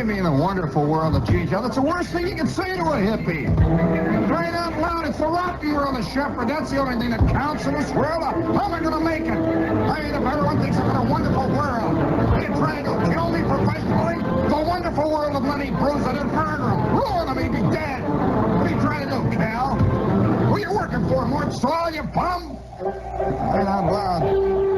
you mean a wonderful world of cheese? That's the worst thing you can say to a hippie. Right out loud, it's the rotten world of Shepherd. That's the only thing that counts in this world. How am I going to make it? I mean, if everyone thinks it's a wonderful world, they're trying to kill me professionally. The wonderful world of Lenny Bruce and murder him, ruin him, he'd be dead. What are you trying to do, Cal? Who are you working for, Mort Saul, you bum? Right out loud.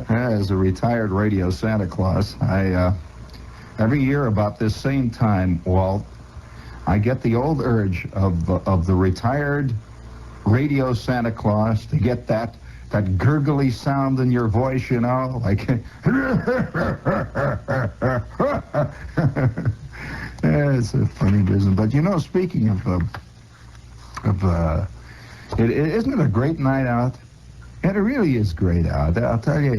As a retired radio Santa Claus, every year about this same time, Walt, I get the old urge of the retired radio Santa Claus to get that gurgly sound in your voice, you know, like it's a funny business. But you know, speaking of isn't it a great night out? And it really is great out. I'll tell you,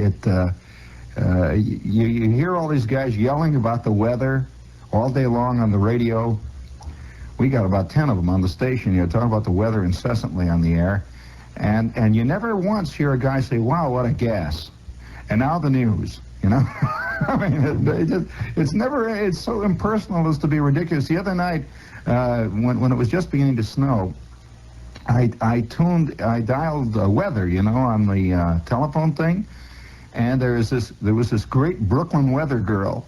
you hear all these guys yelling about the weather all day long on the radio. We got about 10 of them on the station, you know, talking about the weather incessantly on the air. And you never once hear a guy say, wow, what a gas. And now the news, you know. I mean, it's so impersonal as to be ridiculous. The other night, when it was just beginning to snow, I dialed weather, you know, on the telephone thing, and there was this great Brooklyn weather girl.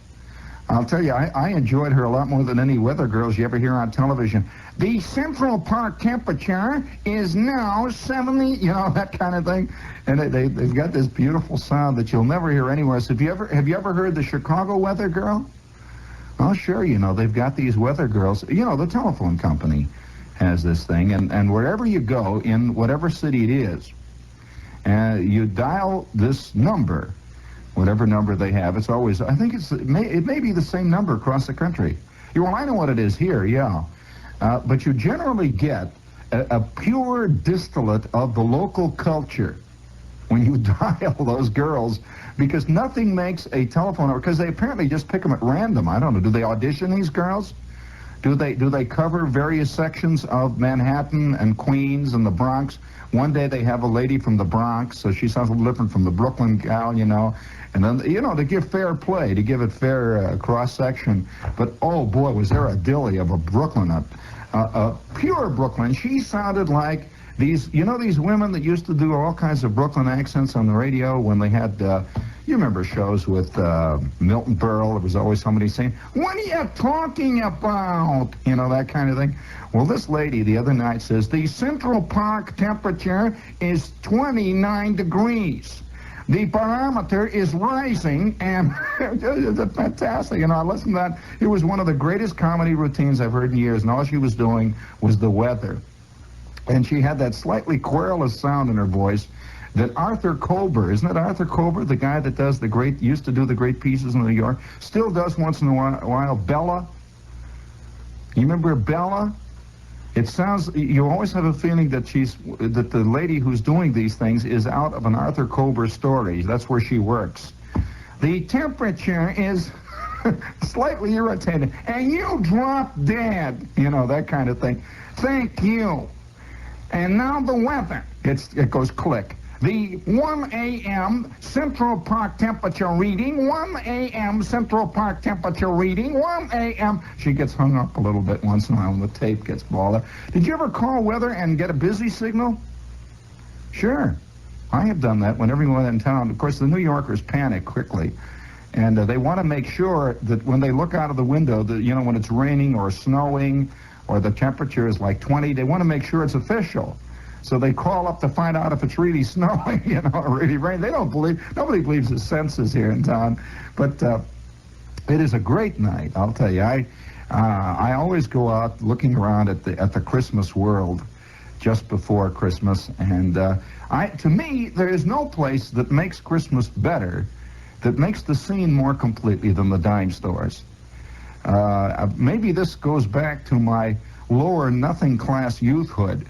I'll tell you, I enjoyed her a lot more than any weather girls you ever hear on television. The Central Park temperature is now 70, you know, that kind of thing. And they've got this beautiful sound that you'll never hear anywhere else. Have you ever heard the Chicago weather girl? Oh, sure, you know, they've got these weather girls. You know, the telephone company has this thing, and wherever you go, in whatever city it is, you dial this number, whatever number they have. It's always, I think it may be the same number across the country. Well, I know what it is here, yeah. But you generally get a pure distillate of the local culture when you dial those girls, because nothing makes a telephone number, because they apparently just pick them at random. I don't know, do they audition these girls? Do they cover various sections of Manhattan and Queens and the Bronx? One day they have a lady from the Bronx, so she sounds a little different from the Brooklyn gal, you know. And then, you know, to give fair play, to give it fair cross-section. But, oh, boy, was there a dilly of a Brooklyn, a pure Brooklyn. She sounded like these, you know, these women that used to do all kinds of Brooklyn accents on the radio when they had, you remember shows with Milton Berle. There was always somebody saying, what are you talking about? You know, that kind of thing. Well, this lady the other night says, the Central Park temperature is 29 degrees. The barometer is rising, and it's fantastic. You know, I listened to that. It was one of the greatest comedy routines I've heard in years, and all she was doing was the weather. And she had that slightly querulous sound in her voice that Arthur Kober, isn't it Arthur Kober, the guy that does used to do the great pieces in New York, still does once in a while. Bella. You remember Bella? It sounds, you always have a feeling that that the lady who's doing these things is out of an Arthur Kober story. That's where she works. The temperature is slightly irritated, and you drop dead, you know, that kind of thing. Thank you. And now the weather. It goes click. The 1 a.m. Central Park temperature reading, 1 a.m. Central Park temperature reading, 1 a.m. She gets hung up a little bit once in a while when the tape gets balled up. Did you ever call weather and get a busy signal? Sure. I have done that when everyone in town, of course, the New Yorkers panic quickly. And they want to make sure that when they look out of the window, that, you know, when it's raining or snowing or the temperature is like 20, they want to make sure it's official. So they call up to find out if it's really snowing, you know, or really raining. Nobody believes his senses here in town. But It is a great night, I'll tell you. I always go out looking around at the Christmas world just before Christmas, and to me, there is no place that makes Christmas better, that makes the scene more completely than the dime stores. Maybe this goes back to my lower nothing class youthhood,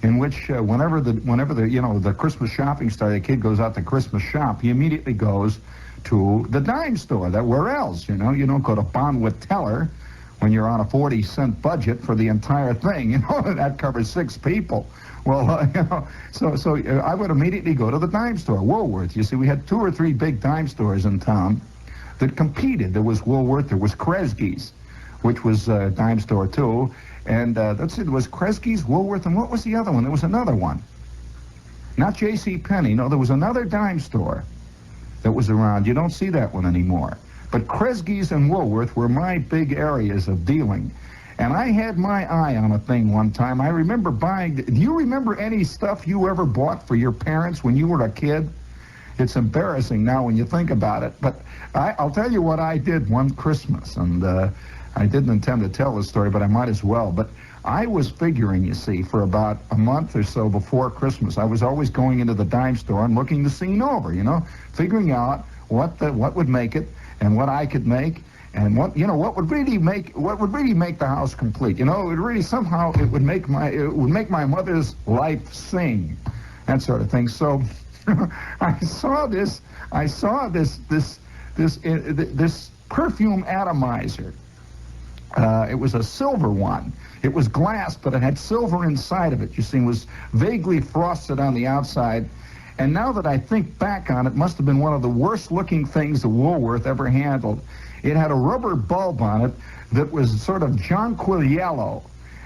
in which whenever the Christmas shopping started, the kid goes out to Christmas shop, he immediately goes to the dime store. Where else? You don't go to Bonwit Teller when you're on a 40-cent budget for the entire thing. That covers 6 people. Well, so I would immediately go to the dime store, Woolworth. You see, we had 2 or 3 big dime stores in town that competed. There was Woolworth, there was Kresge's, which was a dime store too, and let's see, there was Kresge's, Woolworth, and what was the other one? There was another one. Not J.C. Penney. No, there was another dime store that was around. You don't see that one anymore. But Kresge's and Woolworth were my big areas of dealing. And I had my eye on a thing one time. I remember buying... Do you remember any stuff you ever bought for your parents when you were a kid? It's embarrassing now when you think about it. But I'll tell you what I did one Christmas. And I didn't intend to tell this story, but I might as well. But I was figuring, you see, for about a month or so before Christmas, I was always going into the dime store and looking the scene over, figuring out what would make it and what I could make and what would really make the house complete. It would really somehow it would make my mother's life sing, that sort of thing. So I saw this perfume atomizer. It was a silver one. It was glass, but it had silver inside of it. You see, it was vaguely frosted on the outside. And now that I think back on it, must have been one of the worst-looking things that Woolworth ever handled. It had a rubber bulb on it that was sort of jonquil yellow,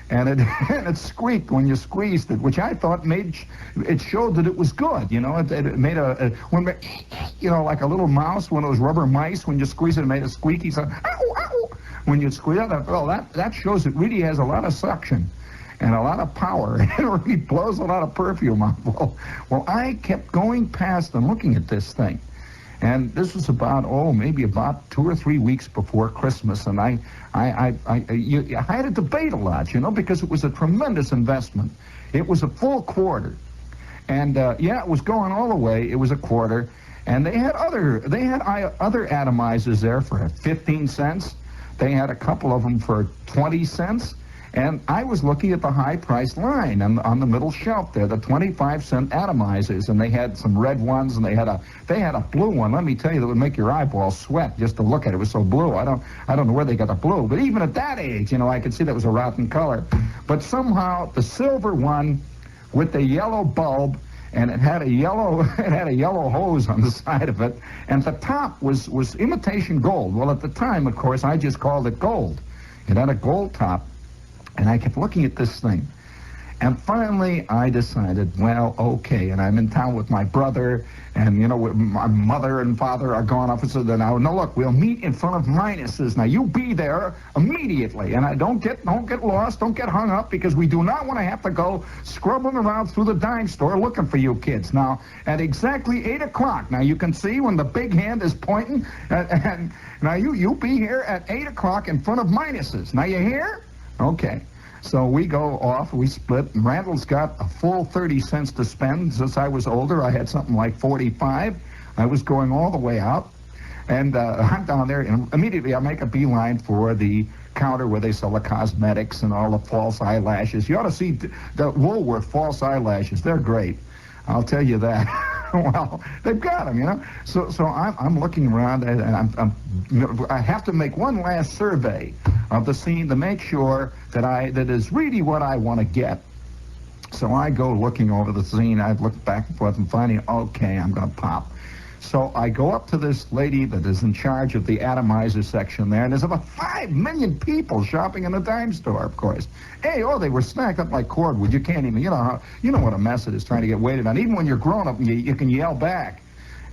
and it squeaked when you squeezed it, which I thought it showed that it was good. It made like a little mouse, one of those rubber mice. When you squeeze it, it made a squeaky sound. Ow, ow. When you squeeze it, that shows it really has a lot of suction and a lot of power. It really blows a lot of perfume out. Well, I kept going past and looking at this thing. And this was maybe about 2 or 3 weeks before Christmas. And I had a debate a lot, because it was a tremendous investment. It was a full quarter. And, it was going all the way. It was a quarter. And they had other atomizers there for 15 cents. They had a couple of them for 20 cents. And I was looking at the high-priced line on the middle shelf there, the 25-cent atomizers, and they had some red ones, and they had a blue one. Let me tell you, that would make your eyeballs sweat just to look at it. It was so blue. I don't know where they got the blue, but even at that age, I could see that was a rotten color. But somehow the silver one with the yellow bulb, and it had a yellow hose on the side of it, and the top was imitation gold. Well, at the time, of course, I just called it gold. It had a gold top. And I kept looking at this thing. And finally, I decided, well, okay. And I'm in town with my brother, and, my mother and father are gone off. And so then look, we'll meet in front of Minus's. Now, you be there immediately. And don't get lost, don't get hung up, because we do not want to have to go scrubbing around through the dime store looking for you kids. Now, at exactly 8 o'clock, now you can see when the big hand is pointing, and now you be here at 8 o'clock in front of Minus's. Now, you hear? Okay, so we go off, we split, and Randall's got a full 30 cents to spend. Since I was older, I had something like 45. I was going all the way out, and I'm down there, and immediately I make a beeline for the counter where they sell the cosmetics and all the false eyelashes. You ought to see the Woolworth false eyelashes. They're great, I'll tell you that. Well, they've got them, So I'm looking around, and I have to make one last survey of the scene to make sure that is really what I want to get. So I go looking over the scene. I look back and forth and finally, okay, I'm going to pop. So I go up to this lady that is in charge of the atomizer section there, and there's about 5 million people shopping in the dime store, of course. Hey, they were stacked up like cordwood. You can't even, you know what a mess it is trying to get weighted on. Even when you're grown up, you can yell back.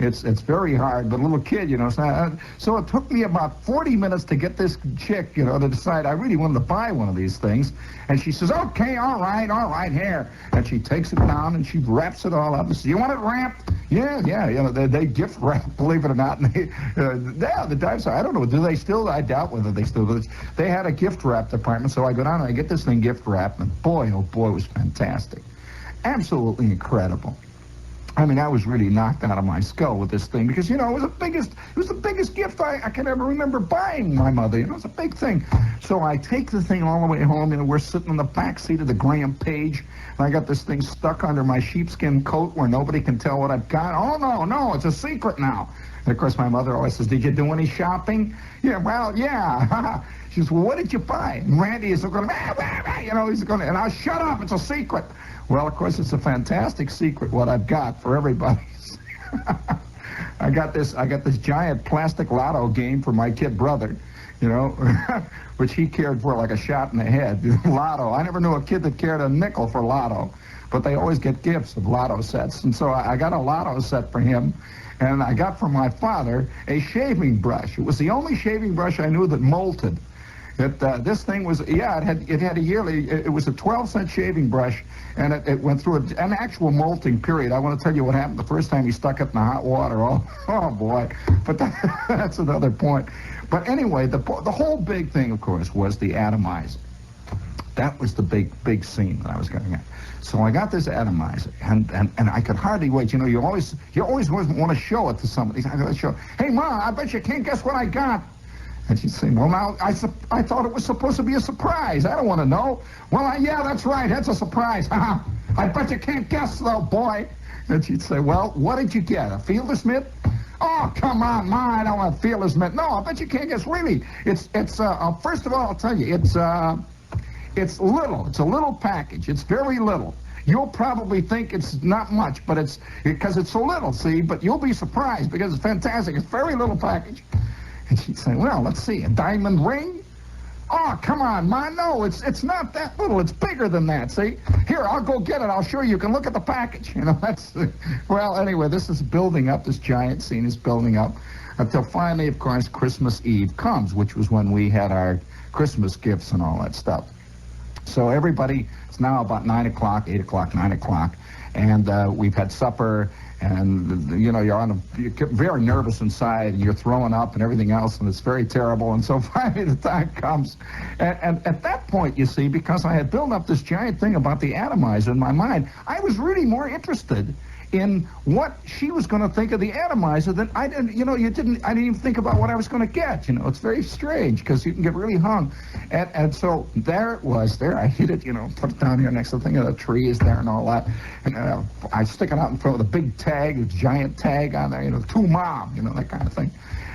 It's very hard, but a little kid, so it took me about 40 minutes to get this chick, to decide I really wanted to buy one of these things. And she says, okay, all right, here. And she takes it down and she wraps it all up and says, you want it wrapped? Yeah, they gift wrap, believe it or not. And the dinosaur, I don't know, do they still? I doubt whether they still do. They had a gift wrap department, so I go down and I get this thing gift wrapped, and boy, oh boy, it was fantastic. Absolutely incredible. I mean, I was really knocked out of my skull with this thing because, it was the biggest gift I can ever remember buying my mother. It was a big thing. So I take the thing all the way home. We're sitting in the back seat of the Graham Page, and I got this thing stuck under my sheepskin coat where nobody can tell what I've got. Oh, no, it's a secret now. And, of course, my mother always says, did you do any shopping? Yeah, well, yeah. She says, well, what did you buy? And Randy is going, he's going, and I'll shut up, it's a secret. Well, of course, it's a fantastic secret what I've got for everybody. I got this giant plastic lotto game for my kid brother, which he cared for like a shot in the head. Lotto. I never knew a kid that cared a nickel for lotto, but they always get gifts of lotto sets. And so I got a lotto set for him, and I got from my father a shaving brush. It was the only shaving brush I knew that molted. This thing was, it had a yearly, it was a 12-cent shaving brush, and it went through an actual molting period. I want to tell you what happened the first time he stuck it in the hot water. Oh boy. But that's another point. But anyway, the whole big thing, of course, was the atomizer. That was the big scene that I was getting at. So I got this atomizer, and I could hardly wait. You always want to show it to somebody. I got to show, hey, Ma, I bet you can't guess what I got. And she'd say, well, now, I thought it was supposed to be a surprise. I don't want to know. Well, yeah, that's right. That's a surprise. I bet you can't guess, though, boy. And she'd say, well, what did you get? A Fielder's mitt? Oh, come on, Ma, I don't want a Fielder's mitt. No, I bet you can't guess. Really, it's first of all, I'll tell you, it's little. It's a little package. It's very little. You'll probably think it's not much, but it's because it's so little, see? But you'll be surprised because it's fantastic. It's a very little package. And she'd say, well, let's see, a diamond ring? Oh, come on, Ma, no, it's not that little. It's bigger than that, see? Here, I'll go get it. I'll show you. You can look at the package. That's... Well, anyway, this is building up. This giant scene is building up until finally, of course, Christmas Eve comes, which was when we had our Christmas gifts and all that stuff. So everybody, it's now about 9 o'clock, 8 o'clock, 9 o'clock, and we've had supper. And, you get very nervous inside, and you're throwing up and everything else, and it's very terrible. And so finally the time comes. And at that point, you see, because I had built up this giant thing about the atomizer in my mind, I was really more interested in what she was going to think of the atomizer than I didn't, I didn't even think about what I was going to get, It's very strange because you can get really hung. And so there it was, there I hid it, put it down here next to the thing, and the tree is there and all that. And I stick it out in front with a big tag, a giant tag on there, to Mom, that kind of thing.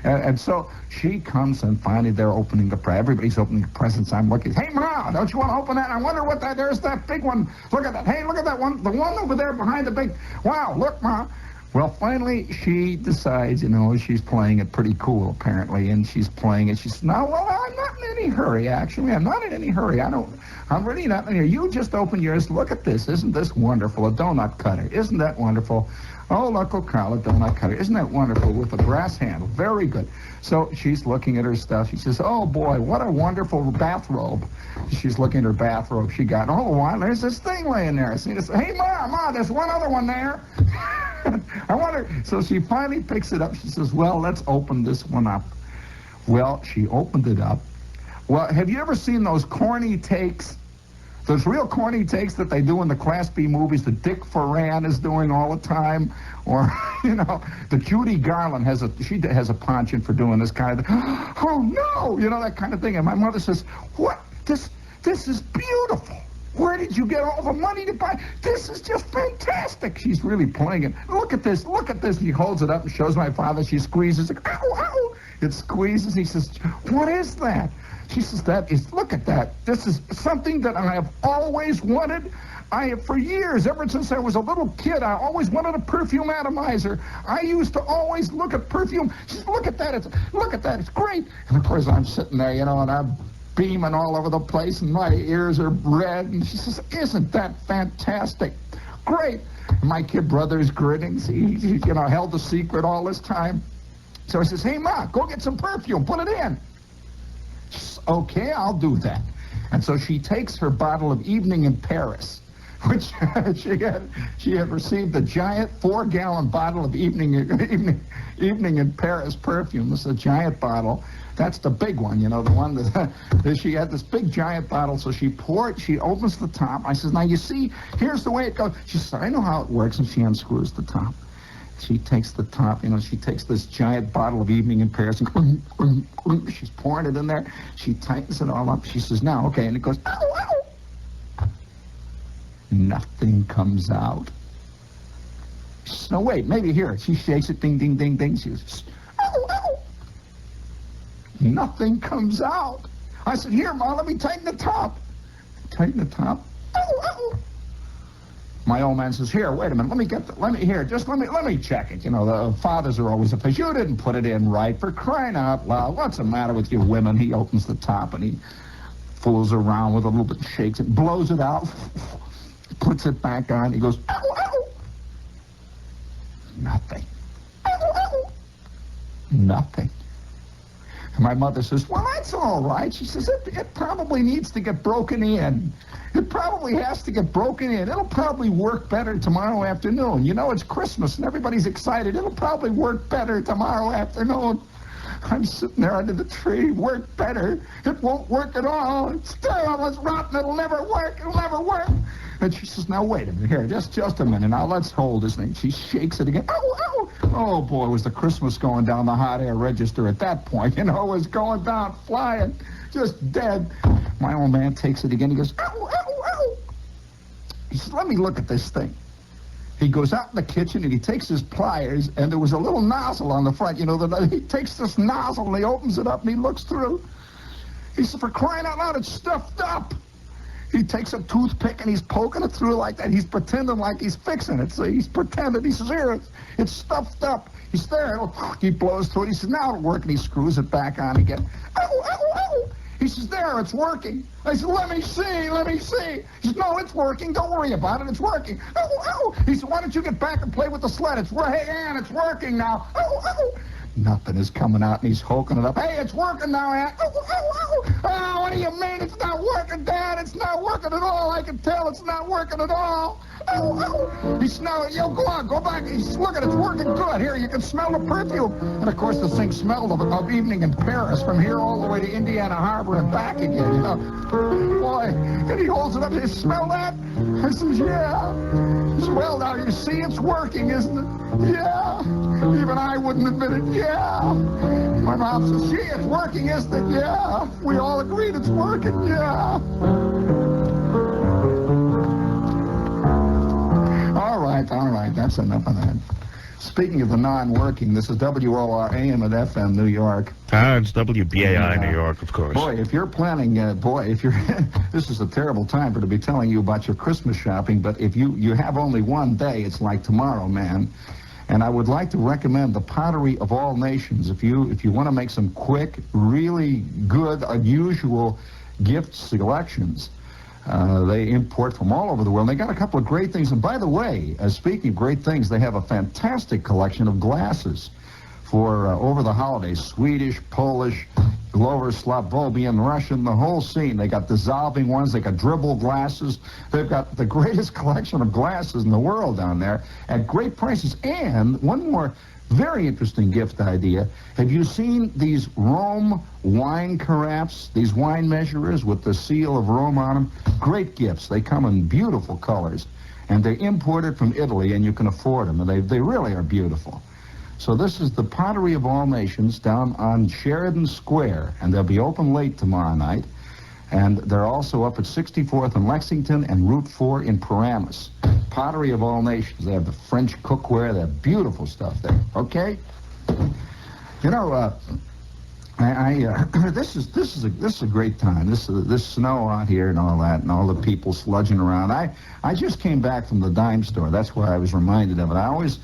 And so she comes, and finally they're opening the presents. Everybody's opening the presents. I'm looking. Hey, Ma, don't you want to open that? I wonder what that. There's that big one. Look at that. Hey, look at that one. The one over there behind the big. Wow, look, Ma. Well, finally she decides. She's playing it pretty cool apparently, and she's playing it. She says, "No, well, I'm not in any hurry. Actually, I'm not in any hurry. I'm really not in here. You just open yours. Look at this. Isn't this wonderful? A donut cutter. Isn't that wonderful? Oh, Uncle Carl, a donut cutter. Isn't that wonderful with a brass handle? Very good." So she's looking at her stuff. She says, "Oh, boy, what a wonderful bathrobe." She's looking at her bathrobe she got. Oh, why, there's this thing laying there. She says, "Hey, Ma, there's one other one there." I wonder. So she finally picks it up. She says, "Well, let's open this one up." Well, she opened it up. Well, have you ever seen those corny takes? Those real corny takes that they do in the Class B movies that Dick Foran is doing all the time, or the Judy Garland has a penchant for doing this kind of thing. Oh no, that kind of thing. And my mother says, "What? This is beautiful. Where did you get all the money to buy? This is just fantastic." She's really playing it. Look at this. Look at this. He holds it up and shows my father. She squeezes it. Ow, ow. It squeezes. He says, "What is that?" She says, look at that. This is something that I have always wanted. For years, ever since I was a little kid, I always wanted a perfume atomizer. I used to always look at perfume. She says, look at that. It's great. And of course, I'm sitting there, and I'm beaming all over the place, and my ears are red. And she says, isn't that fantastic? great. And my kid brother's grinning. He held the secret all this time. So he says, hey, Ma, go get some perfume. Put it in. She says, okay, I'll do that. And so she takes her bottle of Evening in Paris, which she had received a giant 4-gallon bottle of Evening in Paris perfume. This is a giant bottle. That's the big one, the one that she had this big giant bottle. So she opens the top. I says, now you see, here's the way it goes. She says, I know how it works, and she unscrews the top. She takes the top, she takes this giant bottle of Evening in Paris and she's pouring it in there. She tightens it all up. She says, now, okay, and it goes, ow, ow. Nothing comes out. She says, no, wait, maybe here. She shakes it, ding, ding, ding, ding. She goes, ow, ow. Nothing comes out. I said, here, Ma, let me tighten the top. Tighten the top. Ow, ow. My old man says, here, wait a minute, let me check it. The fathers are always afraid. You didn't put it in right, for crying out loud. What's the matter with you women? He opens the top and he fools around with it a little bit, shakes it, blows it out, puts it back on. He goes, ow, ow. Nothing. Ow, ow. Nothing. And my mother says, well, that's all right. She says, it probably needs to get broken in. It probably has to get broken in. It'll probably work better tomorrow afternoon. It's Christmas and everybody's excited. It'll probably work better tomorrow afternoon. I'm sitting there under the tree. Work better. It won't work at all. It's terrible. It's rotten. It'll never work. It'll never work. And she says, now, wait a minute. Here, just a minute. Now, let's hold this thing. She shakes it again. Ow, ow. Oh, boy, was the Christmas going down the hot air register at that point. It was going down, flying, just dead. My old man takes it again. He goes, ow, ow, ow. He says, let me look at this thing. He goes out in the kitchen and he takes his pliers, and there was a little nozzle on the front. He takes this nozzle and he opens it up and he looks through. He said, for crying out loud, it's stuffed up. He takes a toothpick and he's poking it through like that. He's pretending like he's fixing it. So he's pretending. He says, here, it's stuffed up. He's there. He blows through it. He says, now it'll work. And he screws it back on again. Ow, ow, ow. He says, there, it's working. I said, let me see. He says, no, it's working. Don't worry about it. It's working. Ow, ow. He said, why don't you get back and play with the sled? Hey, Ann, it's working now. Ow, ow. Nothing is coming out, and he's hoking it up. Hey, it's working now, Aunt. Ow, ow, ow. Oh, what do you mean it's not working, Dad? It's not working at all. I can tell it's not working at all. Ow, ow. He smelled it. Go on, go back. He's looking, it's working good. Here, you can smell the perfume. And, of course, this thing smelled of Evening in Paris from here all the way to Indiana Harbor and back again, Boy, and he holds it up. He says, smell that? I says, yeah. He says, well, now you see it's working, isn't it? Yeah. Even I wouldn't admit it. Yeah. My mom says, gee, it's working, isn't it? Yeah. We all agreed it's working. Yeah. All right. That's enough of that. Speaking of the non-working, this is WOR AM at FM New York. It's WBAI New York, of course. Boy, if you're planning, this is a terrible time to be telling you about your Christmas shopping, but if you have only one day, it's like tomorrow, man. And I would like to recommend the Pottery of All Nations. If you want to make some quick, really good, unusual gift selections. They import from all over the world. They got a couple of great things. And by the way, speaking of great things, they have a fantastic collection of glasses for over the holidays. Swedish, Polish, Lower Slavonian, Russian, the whole scene. They got dissolving ones. They got dribble glasses. They've got the greatest collection of glasses in the world down there at great prices. And one more very interesting gift idea. Have you seen these Rome wine carafes, these wine measurers with the seal of Rome on them? Great gifts. They come in beautiful colors. And they're imported from Italy, and you can afford them. And they really are beautiful. So this is the Pottery of All Nations down on Sheridan Square. And they'll be open late tomorrow night. And they're also up at 64th in Lexington and Route 4 in Paramus. Pottery of All Nations. They have the French cookware. They have beautiful stuff there. Okay? This is a great time. This snow out here and all that, and all the people sludging around. I just came back from the dime store. That's why I was reminded of it. I always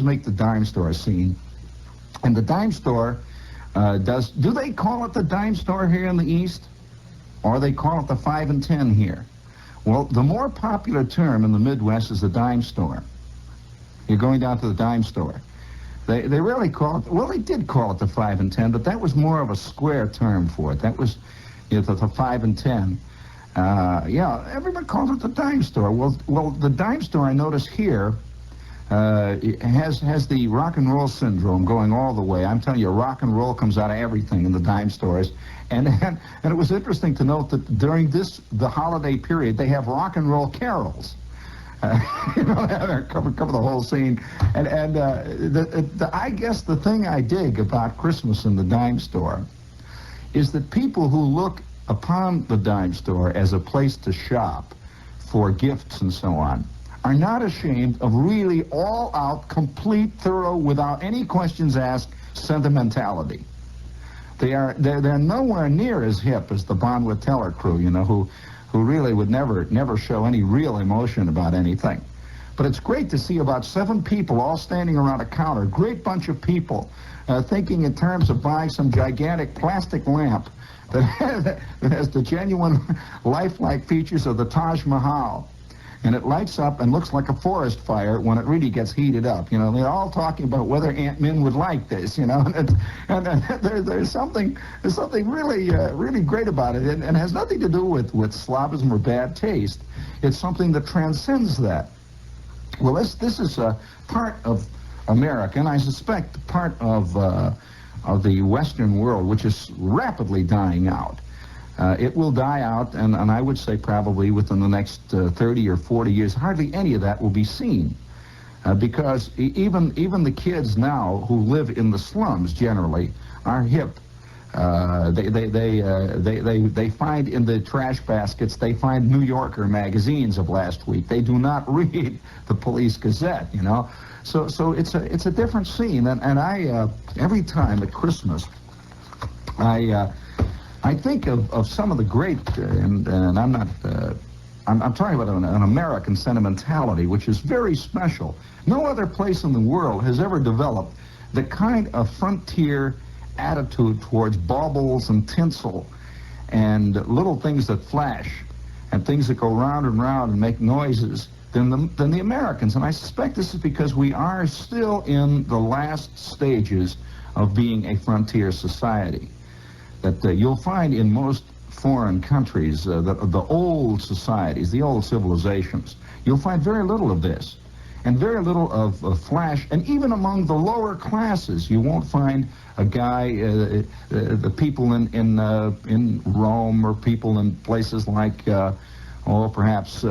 make the dime store scene. And the dime store do they call it the dime store here in the East? Or they call it the 5 and 10 here? Well, the more popular term in the Midwest is the dime store. You're going down to the dime store. They really call it, well, they did call it the 5 and 10, but that was more of a square term for it. That was, you know, the 5 and 10. Yeah, everyone calls it the dime store. Well, the dime store I notice here has the rock and roll syndrome going all the way. I'm telling you, rock and roll comes out of everything in the dime stores. And it was interesting to note that during the holiday period, they have rock and roll carols. You know, they cover the whole scene. And I guess the thing I dig about Christmas in the dime store is that people who look upon the dime store as a place to shop for gifts and so on are not ashamed of really all-out, complete, thorough, without any questions asked, sentimentality. They're nowhere near as hip as the Bonwit Teller crew, you know, who really would never show any real emotion about anything. But it's great to see about 7 people all standing around a counter, great bunch of people, thinking in terms of buying some gigantic plastic lamp that has the genuine lifelike features of the Taj Mahal. And it lights up and looks like a forest fire when it really gets heated up. You know, they're all talking about whether Aunt Min would like this, you know. And there's something really great about it. And it has nothing to do with Slavism or bad taste. It's something that transcends that. Well, this is a part of America, and I suspect part of the Western world, which is rapidly dying out. It will die out, and I would say probably within the next 30 or 40 years, hardly any of that will be seen. Because even the kids now who live in the slums generally are hip. They find in the trash baskets, they find New Yorker magazines of last week. They do not read the Police Gazette, you know. So it's a different scene, and I every time at Christmas, I think of some of the great, and I'm not, I'm talking about an American sentimentality, which is very special. No other place in the world has ever developed the kind of frontier attitude towards baubles and tinsel and little things that flash and things that go round and round and make noises than the Americans. And I suspect this is because we are still in the last stages of being a frontier society. That you'll find in most foreign countries, the old societies, the old civilizations, you'll find very little of this, and very little of flash. And even among the lower classes, you won't find a guy, the people in Rome or people in places like, perhaps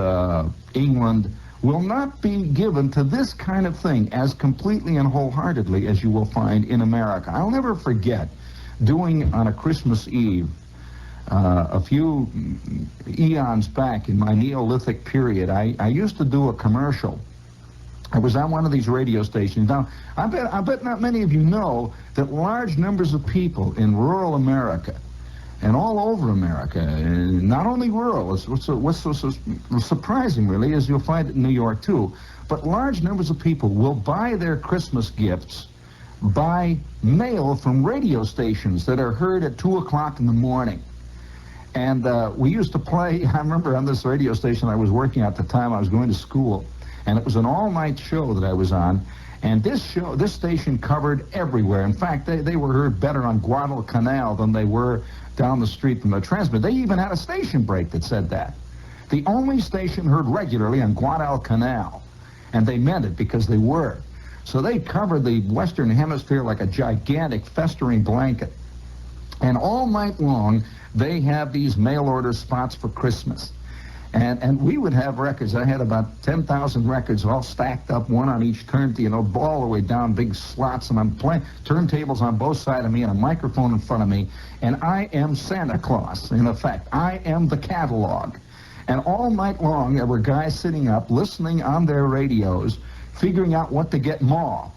England, will not be given to this kind of thing as completely and wholeheartedly as you will find in America. I'll never forget doing on a Christmas Eve, a few eons back in my Neolithic period, I used to do a commercial. I was on one of these radio stations. Now, I bet not many of you know that large numbers of people in rural America and all over America, not only rural, what's so surprising really is you'll find it in New York too, but large numbers of people will buy their Christmas gifts by mail from radio stations that are heard at 2 o'clock in the morning. And we used to play, I remember on this radio station I was working at the time, I was going to school, and it was an all-night show that I was on, and this station covered everywhere. In fact, they were heard better on Guadalcanal than they were down the street from the transmitter. They even had a station break that said that. The only station heard regularly on Guadalcanal, and they meant it because they were. So they covered the Western Hemisphere like a gigantic festering blanket. And all night long, they have these mail-order spots for Christmas. And we would have records. I had about 10,000 records all stacked up, one on each turntable, you know, all the way down, big slots. And I'm playing turntables on both sides of me and a microphone in front of me. And I am Santa Claus, in effect. I am the catalog. And all night long, there were guys sitting up, listening on their radios, figuring out what to get Ma.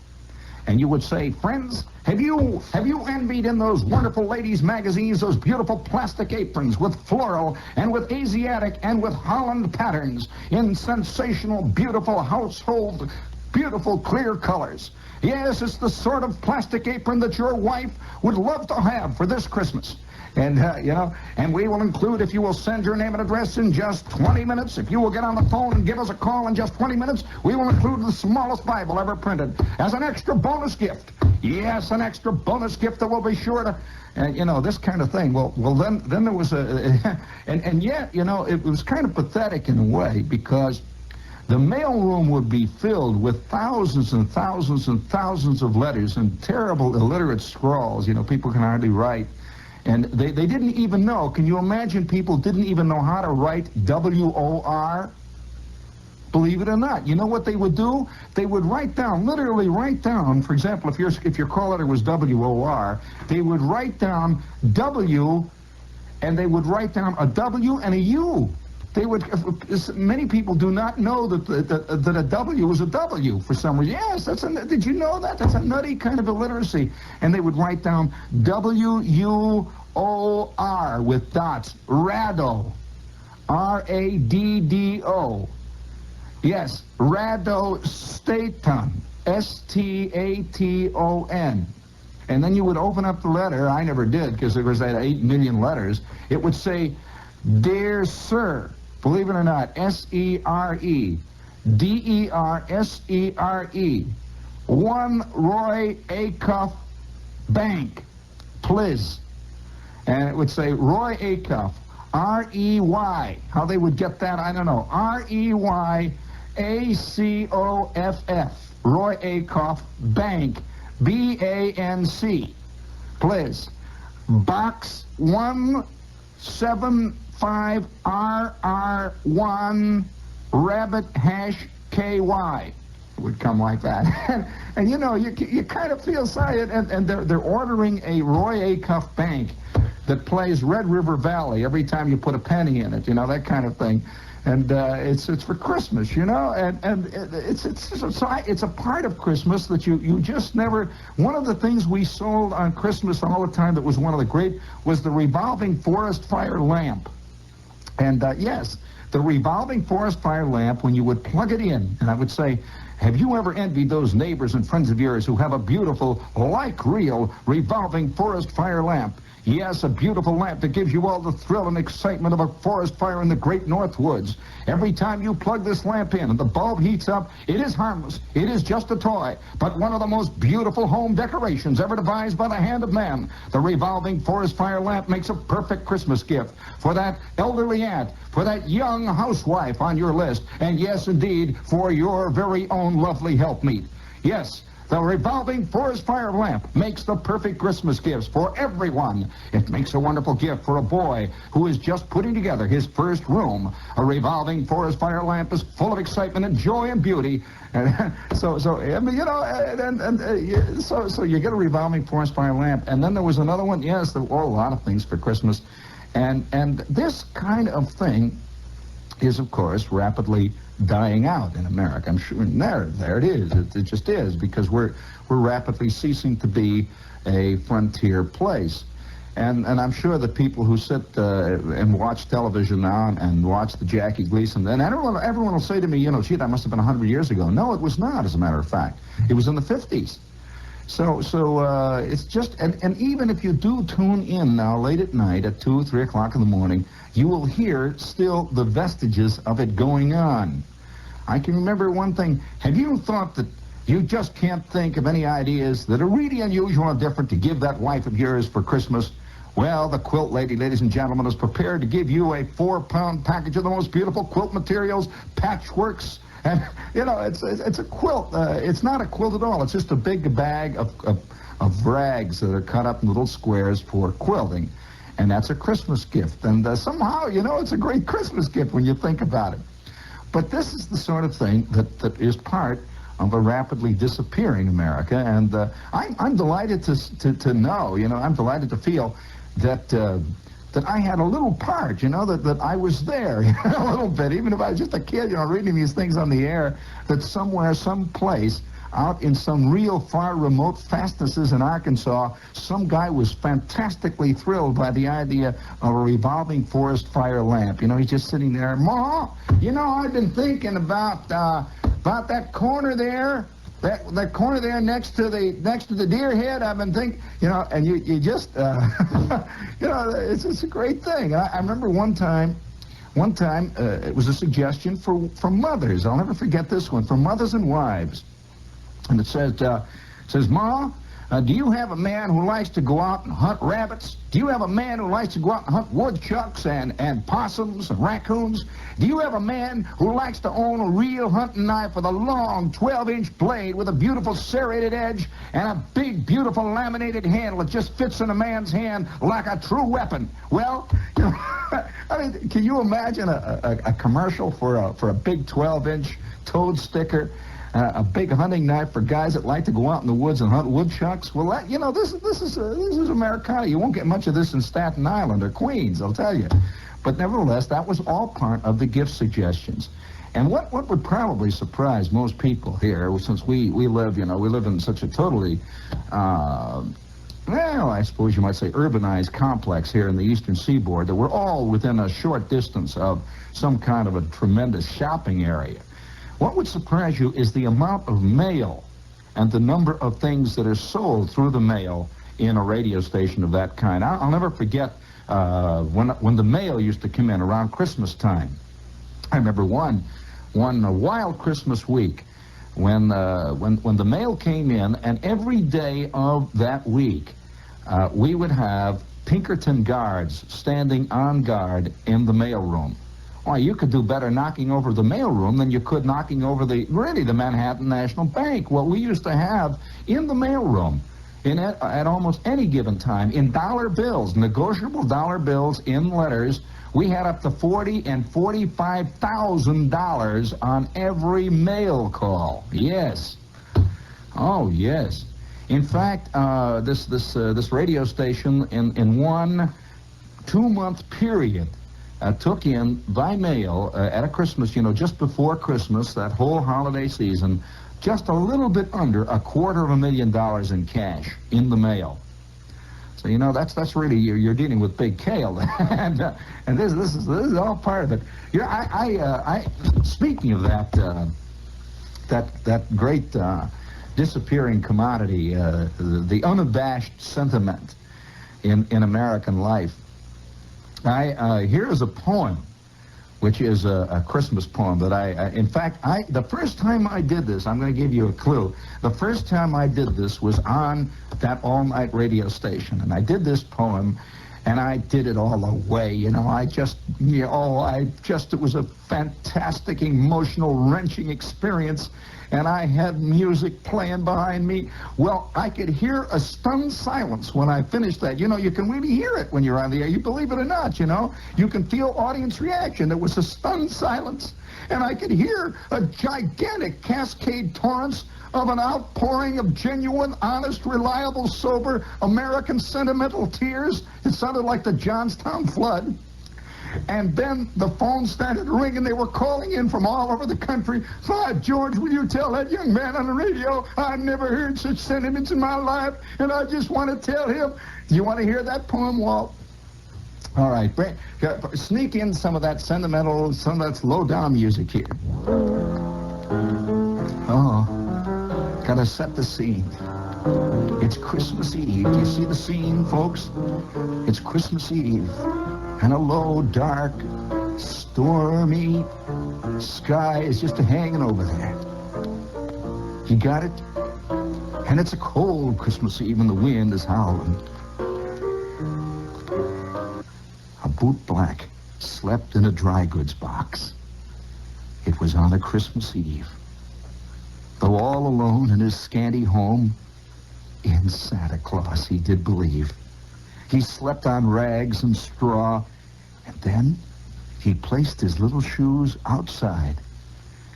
And you would say, friends, have you envied in those wonderful ladies' magazines those beautiful plastic aprons with floral and with Asiatic and with Holland patterns in sensational, beautiful household beautiful, clear colors. Yes, it's the sort of plastic apron that your wife would love to have for this Christmas. And, you know, and we will include, if you will send your name and address in just 20 minutes, if you will get on the phone and give us a call in just 20 minutes, we will include the smallest Bible ever printed as an extra bonus gift. Yes, an extra bonus gift that will be sure to, you know, this kind of thing. Well, then there was and yet, you know, it was kind of pathetic in a way, because the mailroom would be filled with thousands and thousands and thousands of letters and terrible illiterate scrawls. You know, people can hardly write. And they didn't even know. Can you imagine people didn't even know how to write W-O-R? Believe it or not. You know what they would do? They would write down, literally write down, for example, if your call letter was W-O-R, they would write down W, and they would write down a W and a U. They would. Many people do not know that a W is a W for some reason. Yes, did you know that? That's a nutty kind of illiteracy. And they would write down W-U-O-R with dots. Rado. R-A-D-D-O. Yes, Radostaton. S-T-A-T-O-N. And then you would open up the letter. I never did, because there was that 8 million letters. It would say, "Dear Sir," believe it or not, S-E-R-E, D-E-R-S-E-R-E, 1 Roy Acuff Bank, please. And it would say Roy Acuff, R-E-Y. How they would get that, I don't know. R-E-Y-A-C-O-F-F, Roy Acuff Bank, B-A-N-C, please. Box 175RR1 Rabbit #KY. It would come like that. and you know, you kind of feel sorry, and they're ordering a Roy Acuff Bank that plays Red River Valley every time you put a penny in it, you know, that kind of thing. And it's for Christmas, you know, and it's a part of Christmas that you just never. One of the things we sold on Christmas all the time that was one of the great was the revolving forest fire lamp. And yes, the revolving forest fire lamp, when you would plug it in, and I would say, have you ever envied those neighbors and friends of yours who have a beautiful, like real, revolving forest fire lamp? Yes, a beautiful lamp that gives you all the thrill and excitement of a forest fire in the great North Woods. Every time you plug this lamp in and the bulb heats up, it is harmless. It is just a toy, but one of the most beautiful home decorations ever devised by the hand of man. The revolving forest fire lamp makes a perfect Christmas gift for that elderly aunt, for that young housewife on your list, and yes, indeed, for your very own lovely helpmeet. Yes, the revolving forest fire lamp makes the perfect Christmas gifts for everyone. It makes a wonderful gift for a boy who is just putting together his first room. A revolving forest fire lamp is full of excitement and joy and beauty. And so I mean, you know, so you get a revolving forest fire lamp. And then there was another one. Yes, there were a lot of things for Christmas. And this kind of thing is, of course, rapidly dying out in America. I'm sure there it is. It just is, because we're rapidly ceasing to be a frontier place. And I'm sure the people who sit and watch television now and watch the Jackie Gleason, and everyone will say to me, you know, gee, that must have been 100 years ago. No, it was not, as a matter of fact. It was in the 50s. So it's just, and even if you do tune in now late at night at 2, 3 o'clock in the morning, you will hear still the vestiges of it going on. I can remember one thing. Have you thought that you just can't think of any ideas that are really unusual and different to give that wife of yours for Christmas? Well, the quilt lady, ladies and gentlemen, is prepared to give you a 4-pound package of the most beautiful quilt materials, patchworks. And, you know, it's a quilt. It's not a quilt at all. It's just a big bag of rags that are cut up in little squares for quilting. And that's a Christmas gift. And somehow, you know, it's a great Christmas gift when you think about it. But this is the sort of thing that is part of a rapidly disappearing America. And I'm delighted to know, you know, I'm delighted to feel that I had a little part, you know, that I was there, you know, a little bit, even if I was just a kid, you know, reading these things on the air, that somewhere, someplace, out in some real far remote fastnesses in Arkansas, some guy was fantastically thrilled by the idea of a revolving forest fire lamp. You know, he's just sitting there, Ma, you know, I've been thinking about about that corner there, that corner there next to the deer head. I've been thinking, and you just, it's a great thing. I remember one time, it was a suggestion for mothers. I'll never forget this one, for mothers and wives. And it says, Ma, do you have a man who likes to go out and hunt rabbits? Do you have a man who likes to go out and hunt woodchucks and possums and raccoons? Do you have a man who likes to own a real hunting knife with a long 12-inch blade with a beautiful serrated edge and a big, beautiful laminated handle that just fits in a man's hand like a true weapon? Well, I mean, can you imagine a commercial for a big 12-inch toad sticker? A big hunting knife for guys that like to go out in the woods and hunt woodchucks. Well, this is Americana. You won't get much of this in Staten Island or Queens, I'll tell you. But nevertheless, that was all part of the gift suggestions. And what would probably surprise most people here, since we live in such a totally, I suppose you might say urbanized complex here in the Eastern Seaboard, that we're all within a short distance of some kind of a tremendous shopping area. What would surprise you is the amount of mail and the number of things that are sold through the mail in a radio station of that kind. I'll never forget when the mail used to come in around Christmas time. I remember one wild Christmas week when the mail came in, and every day of that week we would have Pinkerton guards standing on guard in the mail room. Why, you could do better knocking over the mailroom than you could knocking over the Manhattan National Bank. What we used to have in the mailroom at almost any given time in dollar bills, negotiable dollar bills in letters, we had up to $40,000 and $45,000 on every mail call. Yes. Oh, yes. In fact, this radio station in one 2-month period took in by mail at a Christmas, just before Christmas, that whole holiday season, just a little bit under $250,000 in cash in the mail. So that's really you're dealing with big kale, and this is all part of it. Speaking of that great disappearing commodity, the unabashed sentiment in American life. Here is a poem, which is a Christmas poem that in fact, the first time I did this, I'm going to give you a clue. The first time I did this was on that all-night radio station, and I did this poem, and I did it all the way. It was a fantastic, emotional, wrenching experience. And I had music playing behind me. Well, I could hear a stunned silence when I finished that. You can really hear it when you're on the air. You believe it or not, You can feel audience reaction. There was a stunned silence. And I could hear a gigantic cascade torrents of an outpouring of genuine, honest, reliable, sober American sentimental tears. It sounded like the Johnstown flood. And then the phone started ringing. They were calling in from all over the country. George, will you tell that young man on the radio I've never heard such sentiments in my life, and I just want to tell him. Do you want to hear that poem, Walt? All right, sneak in some of that sentimental, some of that low-down music here. Oh, gotta set the scene. It's Christmas Eve. Do you see the scene, folks? It's Christmas Eve. And a low, dark, stormy sky is just hanging over there. You got it? And it's a cold Christmas Eve and the wind is howling. A bootblack slept in a dry goods box. It was on a Christmas Eve. Though all alone in his scanty home, in Santa Claus he did believe. He slept on rags and straw, and then he placed his little shoes outside,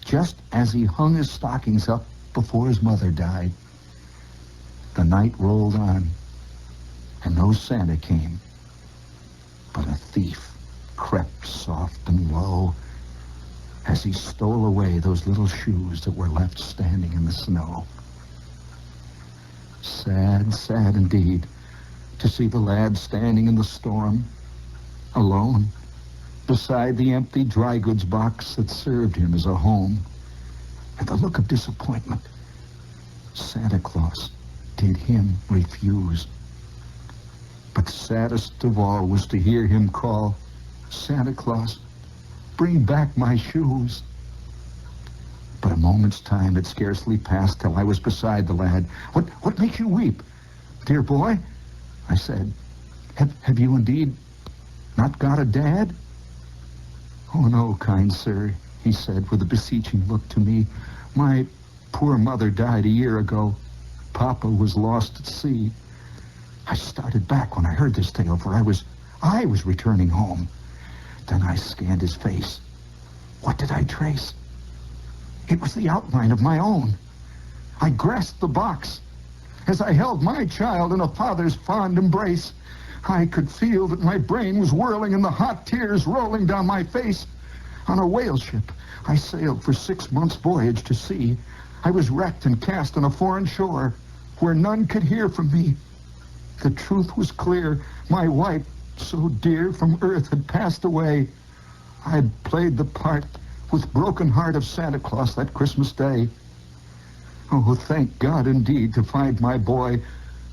just as he hung his stockings up before his mother died. The night rolled on, and no Santa came, but a thief crept soft and low as he stole away those little shoes that were left standing in the snow. Sad, sad indeed, to see the lad standing in the storm, alone, beside the empty dry goods box that served him as a home. and the look of disappointment. Santa Claus did him refuse. But saddest of all was to hear him call, "Santa Claus, bring back my shoes." But a moment's time had scarcely passed till I was beside the lad. What makes you weep, dear boy?" I said. Have you indeed not got a dad?" "Oh, no, kind sir," he said with a beseeching look to me. "My poor mother died a year ago. Papa was lost at sea." I started back when I heard this tale, for I was returning home. Then I scanned his face. What did I trace? It was the outline of my own. I grasped the box. As I held my child in a father's fond embrace, I could feel that my brain was whirling and the hot tears rolling down my face. On a whale ship, I sailed for 6 months' voyage to sea. I was wrecked and cast on a foreign shore where none could hear from me. The truth was clear. My wife, so dear from earth, had passed away. I had played the part with broken heart of Santa Claus that Christmas day. Oh, thank God indeed to find my boy,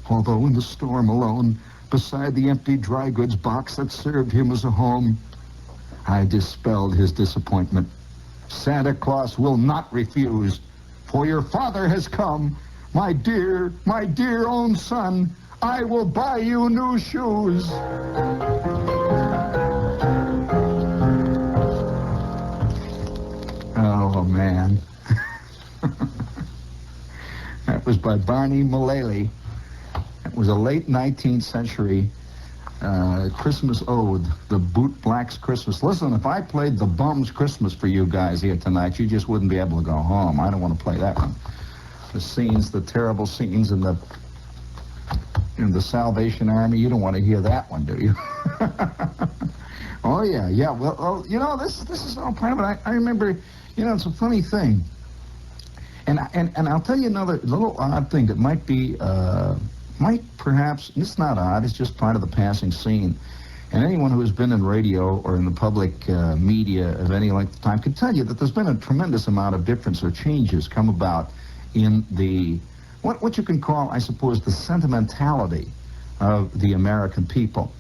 although in the storm alone, beside the empty dry goods box that served him as a home. I dispelled his disappointment. Santa Claus will not refuse, for your father has come. My dear own son, I will buy you new shoes. Oh, man. That was by Barney Mullally. It was a late 19th century Christmas ode, the Boot Blacks Christmas. Listen, if I played the Bums Christmas for you guys here tonight, you just wouldn't be able to go home. I don't want to play that one. The scenes, the terrible scenes in the Salvation Army, you don't want to hear that one, do you? Oh, yeah. Well, this is all part of it. I remember, it's a funny thing. And I'll tell you another little odd thing that might perhaps, it's not odd, it's just part of the passing scene. And anyone who has been in radio or in the public media of any length of time can tell you that there's been a tremendous amount of difference or changes come about in the, what you can call, I suppose, the sentimentality of the American people.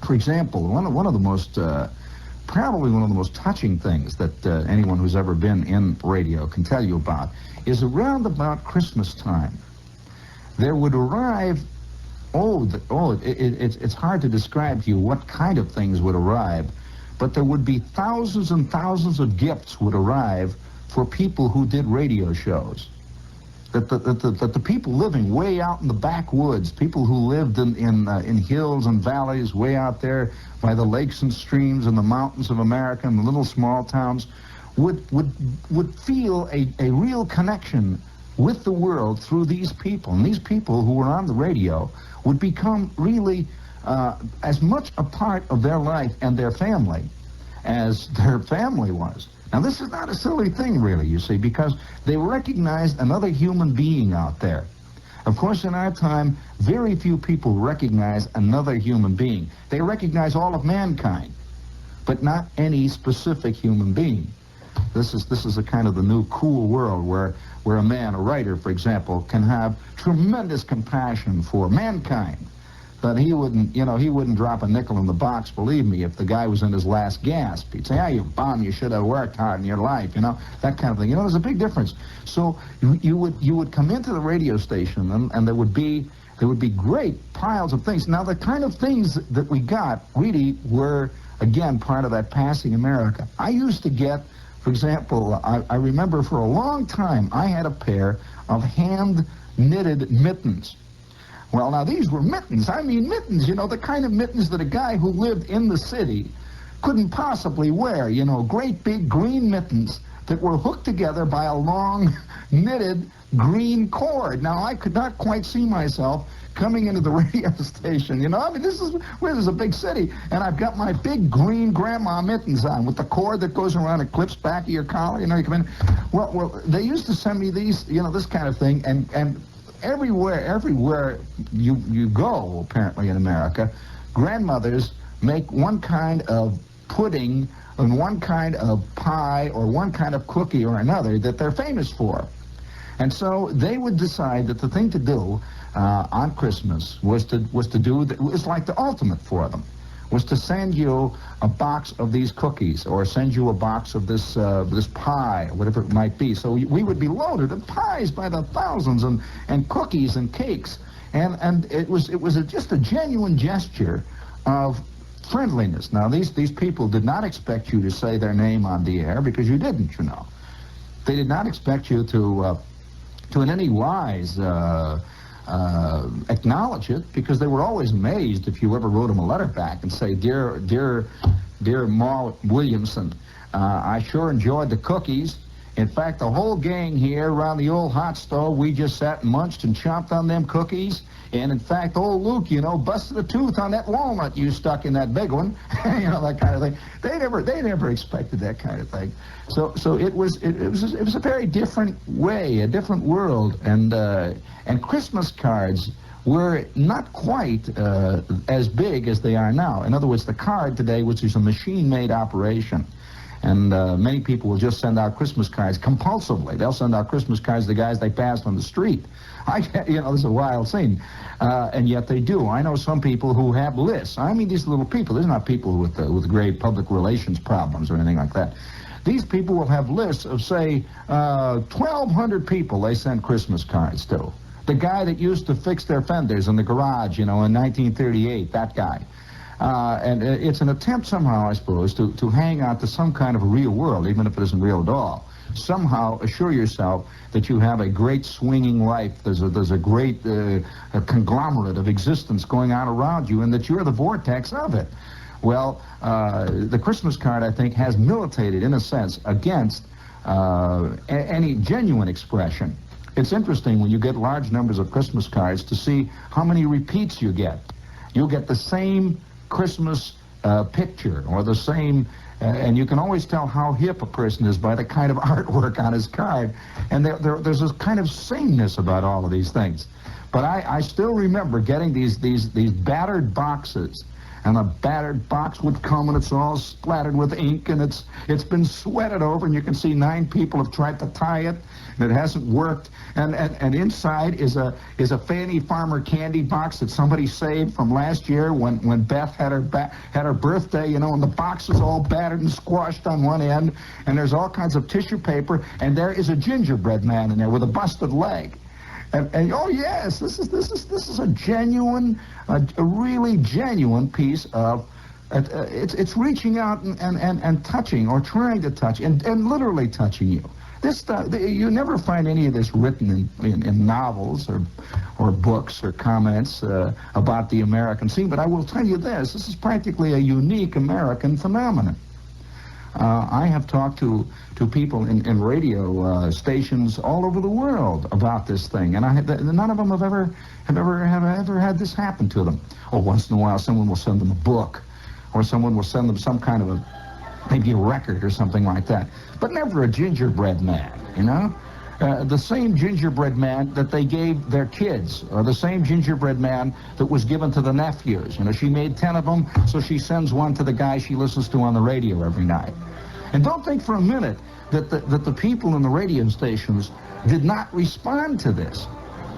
For example, one of the most, probably one of the most touching things that anyone who's ever been in radio can tell you about is around about Christmas time. There would arrive, it's hard to describe to you what kind of things would arrive, but there would be thousands and thousands of gifts would arrive for people who did radio shows. That the people living way out in the backwoods, people who lived in hills and valleys way out there by the lakes and streams and the mountains of America and the little small towns would feel a real connection with the world through these people. And these people who were on the radio would become really as much a part of their life and their family as their family was. Now, this is not a silly thing, really, you see, because they recognized another human being out there. Of course, in our time, very few people recognize another human being. They recognize all of mankind, but not any specific human being. This is a kind of the new cool world where a man, a writer, for example, can have tremendous compassion for mankind. But he wouldn't drop a nickel in the box, believe me, if the guy was in his last gasp. He'd say, you bum, you should have worked hard in your life, that kind of thing. There's a big difference. So you would come into the radio station and there would be great piles of things. Now, the kind of things that we got really were, again, part of that passing America. I used to get, for example, I remember for a long time, I had a pair of hand-knitted mittens. Well, now, these were mittens. I mean mittens, the kind of mittens that a guy who lived in the city couldn't possibly wear, great big green mittens that were hooked together by a long knitted green cord. Now, I could not quite see myself coming into the radio station, this is a big city, and I've got my big green grandma mittens on with the cord that goes around and clips back of your collar, you come in. Well, they used to send me these, this kind of thing, and everywhere you go, apparently in America, grandmothers make one kind of pudding and one kind of pie or one kind of cookie or another that they're famous for. And so they would decide that the thing to do on Christmas was to do, it was like the ultimate for them, was to send you a box of these cookies or send you a box of this pie, or whatever it might be. So we would be loaded of pies by the thousands and cookies and cakes. And it was just a genuine gesture of friendliness. Now, these people did not expect you to say their name on the air because you didn't, you know. They did not expect you to in any wise acknowledge it, because they were always amazed if you ever wrote them a letter back and say, Dear Ma Williamson, I sure enjoyed the cookies. In fact, the whole gang here around the old hot stove, we just sat and munched and chomped on them cookies. And in fact, old Luke, you know, busted a tooth on that walnut you stuck in that big one. You know, that kind of thing. They never expected that kind of thing. So it was a very different way, a different world. And Christmas cards were not quite as big as they are now. In other words, the card today, which is a machine-made operation. And many people will just send out Christmas cards compulsively. They'll send out Christmas cards to guys they passed on the street. You know, this is a wild thing. And yet they do. I know some people who have lists. I mean, these little people. These are not people with great public relations problems or anything like that. These people will have lists of, say, 1,200 people they send Christmas cards to. The guy that used to fix their fenders in the garage, you know, in 1938, that guy. And it's an attempt somehow, I suppose, to hang out to some kind of a real world, even if it isn't real at all. Somehow assure yourself that you have a great swinging life, there's a great conglomerate of existence going on around you, and that you're the vortex of it. Well, the Christmas card, I think, has militated, in a sense, against any genuine expression. It's interesting when you get large numbers of Christmas cards to see how many repeats you get. You'll get the same Christmas picture, or the same, and you can always tell how hip a person is by the kind of artwork on his card. And there's this kind of sameness about all of these things. But I still remember getting these battered boxes, and a battered box would come and it's all splattered with ink, and it's been sweated over, and you can see 9 people have tried to tie it, and it hasn't worked. And inside is a Fannie Farmer candy box that somebody saved from last year when Beth had her birthday, you know, and the box is all battered and squashed on one end, and there's all kinds of tissue paper, and there is a gingerbread man in there with a busted leg. And oh yes, this is a genuine, a really genuine piece of, it's reaching out and touching, or trying to touch, and literally touching you. This stuff, you never find any of this written in novels or books or comments about the American scene. But I will tell you this is practically a unique American phenomenon. I have talked to people in radio stations all over the world about this thing, and none of them have ever had this happen to them. Oh, once in a while, someone will send them a book, or someone will send them some kind of maybe a record or something like that, but never a gingerbread man, you know. The same gingerbread man that they gave their kids, or the same gingerbread man that was given to the nephews. You know, she made 10 of them, so she sends one to the guy she listens to on the radio every night. And don't think for a minute that the people in the radio stations did not respond to this.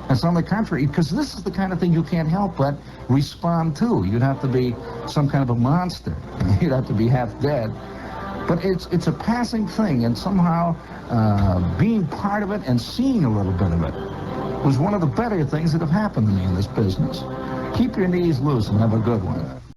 That's on the contrary, because this is the kind of thing you can't help but respond to. You'd have to be some kind of a monster. You'd have to be half dead. But it's a passing thing, and somehow being part of it and seeing a little bit of it was one of the better things that have happened to me in this business. Keep your knees loose and have a good one.